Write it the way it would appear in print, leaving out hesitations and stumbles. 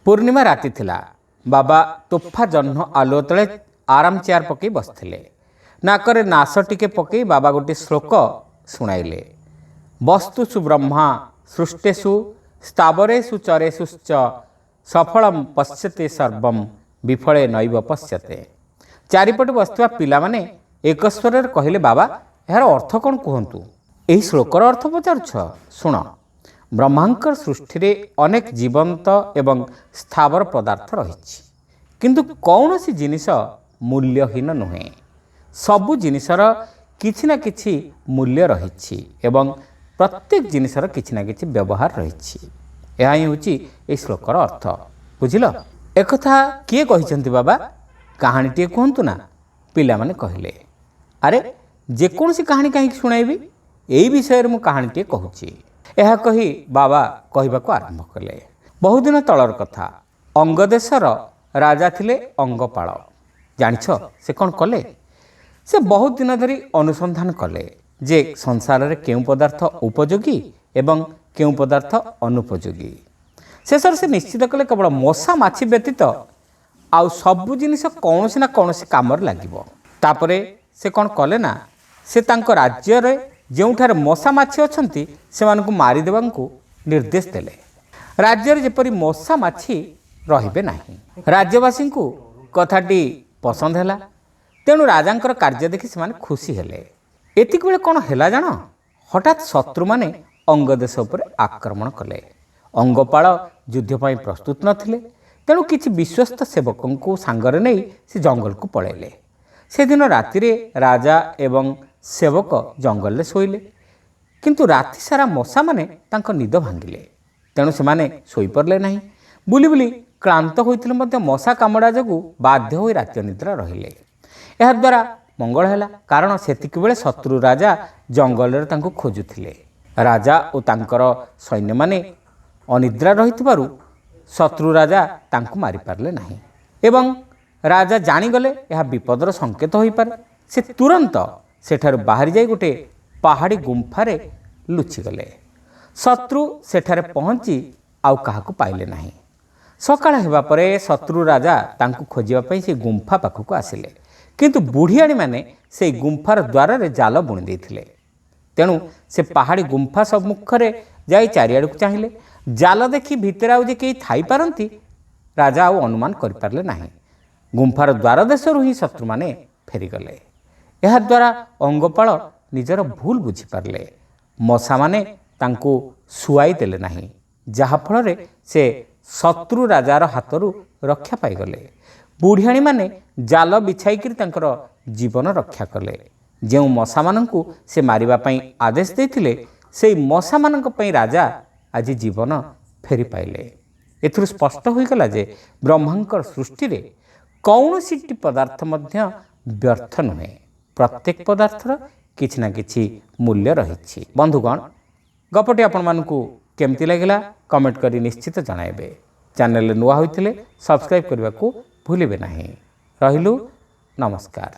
ପୂର୍ଣ୍ଣିମା ରାତି ଥିଲା। ବାବା ତୋଫା ଜହ୍ନ ଆଲୁଅ ତଳେ ଆରାମ ଚେୟାର ପକାଇ ବସିଥିଲେ। ନାକରେ ନାଶ ଟିକେ ପକାଇ ବାବା ଗୋଟିଏ ଶ୍ଲୋକ ଶୁଣାଇଲେ। ବସ୍ତୁଷୁ ବ୍ରହ୍ମା ସୃଷ୍ଟେଷୁ ସ୍ଥାବରେଷୁ ଚରେଷୁଶ୍ଚ ସଫଳಂ ପଶ୍ୟତେ ସର୍ବଂ ବିଫଳେ ନୈବ ପଶ୍ୟତେ। ଚାରିପଟେ ବସିଥିବା ପିଲାମାନେ ଏକସ୍ୱରରେ କହିଲେ, ବାବା ଏହାର ଅର୍ଥ କ'ଣ କୁହନ୍ତୁ? ଏହି ଶ୍ଲୋକର ଅର୍ଥ ପଚାରୁଛ? ଶୁଣ, ବ୍ରହ୍ମାଙ୍କର ସୃଷ୍ଟିରେ ଅନେକ ଜୀବନ୍ତ ଏବଂ ସ୍ଥାବର ପଦାର୍ଥ ରହିଛି, କିନ୍ତୁ କୌଣସି ଜିନିଷ ମୂଲ୍ୟହୀନ ନୁହେଁ। ସବୁ ଜିନିଷର କିଛି ନା କିଛି ମୂଲ୍ୟ ରହିଛି ଏବଂ ପ୍ରତ୍ୟେକ ଜିନିଷର କିଛି ନା କିଛି ବ୍ୟବହାର ରହିଛି। ଏହା ହିଁ ହେଉଛି ଏହି ଶ୍ଲୋକର ଅର୍ଥ। ବୁଝିଲ? ଏକଥା କିଏ କହିଛନ୍ତି ବାବା? କାହାଣୀଟିଏ କୁହନ୍ତୁ ନା। ପିଲାମାନେ କହିଲେ, ଆରେ ଯେକୌଣସି କାହାଣୀ କାହିଁକି ଶୁଣାଇବି? ଏହି ବିଷୟରେ ମୁଁ କାହାଣୀଟିଏ କହୁଛି। ଏହା କହି ବାବା କହିବାକୁ ଆରମ୍ଭ କଲେ। ବହୁଦିନ ତଳର କଥା। ଅଙ୍ଗ ଦେଶର ରାଜା ଥିଲେ ଅଙ୍ଗପାଳ। ଜାଣିଛ ସେ କ'ଣ କଲେ? ସେ ବହୁତ ଦିନ ଧରି ଅନୁସନ୍ଧାନ କଲେ ଯେ ସଂସାରରେ କେଉଁ ପଦାର୍ଥ ଉପଯୋଗୀ ଏବଂ କେଉଁ ପଦାର୍ଥ ଅନୁପଯୋଗୀ। ଶେଷରେ ସେ ନିଶ୍ଚିତ କଲେ କେବଳ ମଶା ମାଛି ବ୍ୟତୀତ ଆଉ ସବୁ ଜିନିଷ କୌଣସି ନା କୌଣସି କାମରେ ଲାଗିବ। ତାପରେ ସେ କ'ଣ କଲେ ନା, ସେ ତାଙ୍କ ରାଜ୍ୟରେ ଯେଉଁଠାରେ ମଶା ମାଛି ଅଛନ୍ତି ସେମାନଙ୍କୁ ମାରିଦେବାକୁ ନିର୍ଦ୍ଦେଶ ଦେଲେ। ରାଜ୍ୟରେ ଯେପରି ମଶା ମାଛି ରହିବେ ନାହିଁ। ରାଜ୍ୟବାସୀଙ୍କୁ କଥାଟି ପସନ୍ଦ ହେଲା, ତେଣୁ ରାଜାଙ୍କର କାର୍ଯ୍ୟ ଦେଖି ସେମାନେ ଖୁସି ହେଲେ। ଏତିକିବେଳେ କ'ଣ ହେଲା ଜାଣ? ହଠାତ୍ ଶତ୍ରୁମାନେ ଅଙ୍ଗଦେଶ ଉପରେ ଆକ୍ରମଣ କଲେ। ଅଙ୍ଗପାଳ ଯୁଦ୍ଧ ପାଇଁ ପ୍ରସ୍ତୁତ ନଥିଲେ, ତେଣୁ କିଛି ବିଶ୍ୱସ୍ତ ସେବକଙ୍କୁ ସାଙ୍ଗରେ ନେଇ ସେ ଜଙ୍ଗଲକୁ ପଳାଇଲେ। ସେଦିନ ରାତିରେ ରାଜା ଏବଂ ସେବକ ଜଙ୍ଗଲରେ ଶୋଇଲେ, କିନ୍ତୁ ରାତି ସାରା ମଶାମାନେ ତାଙ୍କ ନିଦ ଭାଙ୍ଗିଲେ। ତେଣୁ ସେମାନେ ଶୋଇପାରିଲେ ନାହିଁ। ବୁଲି ବୁଲି କ୍ଳାନ୍ତ ହୋଇଥିଲେ ମଧ୍ୟ ମଶା କାମୁଡ଼ା ଯୋଗୁଁ ବାଧ୍ୟ ହୋଇ ରାତି ଅନିଦ୍ରା ରହିଲେ। ଏହାଦ୍ୱାରା ମଙ୍ଗଳ ହେଲା, କାରଣ ସେତିକିବେଳେ ଶତ୍ରୁ ରାଜା ଜଙ୍ଗଲରେ ତାଙ୍କୁ ଖୋଜୁଥିଲେ। ରାଜା ଓ ତାଙ୍କର ସୈନ୍ୟମାନେ ଅନିଦ୍ରା ରହିଥିବାରୁ ଶତ୍ରୁ ରାଜା ତାଙ୍କୁ ମାରିପାରିଲେ ନାହିଁ ଏବଂ ରାଜା ଜାଣିଗଲେ ଏହା ବିପଦର ସଙ୍କେତ ହୋଇପାରେ। ସେ ତୁରନ୍ତ ସେଠାରୁ ବାହାରି ଯାଇ ଗୋଟିଏ ପାହାଡ଼ି ଗୁମ୍ଫାରେ ଲୁଚିଗଲେ। ଶତ୍ରୁ ସେଠାରେ ପହଞ୍ଚି ଆଉ କାହାକୁ ପାଇଲେ ନାହିଁ। ସକାଳ ହେବା ପରେ ଶତ୍ରୁ ରାଜା ତାଙ୍କୁ ଖୋଜିବା ପାଇଁ ସେ ଗୁମ୍ଫା ପାଖକୁ ଆସିଲେ, କିନ୍ତୁ ବୁଢ଼ିଆଣୀମାନେ ସେହି ଗୁମ୍ଫାର ଦ୍ୱାରରେ ଜାଲ ବୁଣି ଦେଇଥିଲେ। ତେଣୁ ସେ ପାହାଡ଼ି ଗୁମ୍ଫା ସମ୍ମୁଖରେ ଯାଇ ଚାରିଆଡ଼କୁ ଚାହିଁଲେ। ଜାଲ ଦେଖି ଭିତରେ ଆଉ ଯେ କେହି ଥାଇପାରନ୍ତି ରାଜା ଆଉ ଅନୁମାନ କରିପାରିଲେ ନାହିଁ। ଗୁମ୍ଫାର ଦ୍ୱାର ଦେଶରୁ ହିଁ ଶତ୍ରୁମାନେ ଫେରିଗଲେ। ଏହାଦ୍ୱାରା ଅଙ୍ଗପାଳ ନିଜର ଭୁଲ ବୁଝିପାରିଲେ। ମଶାମାନେ ତାଙ୍କୁ ଶୁଆଇ ଦେଲେ ନାହିଁ, ଯାହାଫଳରେ ସେ ଶତ୍ରୁ ରାଜାର ହାତରୁ ରକ୍ଷା ପାଇଗଲେ। ବୁଢ଼ିଆଣୀମାନେ ଜାଲ ବିଛାଇକରି ତାଙ୍କର ଜୀବନ ରକ୍ଷା କଲେ। ଯେଉଁ ମଶାମାନଙ୍କୁ ସେ ମାରିବା ପାଇଁ ଆଦେଶ ଦେଇଥିଲେ, ସେହି ମଶାମାନଙ୍କ ପାଇଁ ରାଜା ଆଜି ଜୀବନ ଫେରି ପାଇଲେ। ଏଥିରୁ ସ୍ପଷ୍ଟ ହୋଇଗଲା ଯେ ବ୍ରହ୍ମାଙ୍କର ସୃଷ୍ଟିରେ କୌଣସିଟି ପଦାର୍ଥ ମଧ୍ୟ ବ୍ୟର୍ଥ ନୁହେଁ। ପ୍ରତ୍ୟେକ ପଦାର୍ଥର କିଛି ନା କିଛି ମୂଲ୍ୟ ରହିଛି। ବନ୍ଧୁଗଣ, ଗପଟି ଆପଣମାନଙ୍କୁ କେମିତି ଲାଗିଲା କମେଣ୍ଟ କରି ନିଶ୍ଚିତ ଜଣାଇବେ। ଚ୍ୟାନେଲରେ ନୂଆ ହୋଇଥିଲେ ସବସ୍କ୍ରାଇବ୍ କରିବାକୁ ଭୁଲିବେ ନାହିଁ। ରହିଲୁ, ନମସ୍କାର।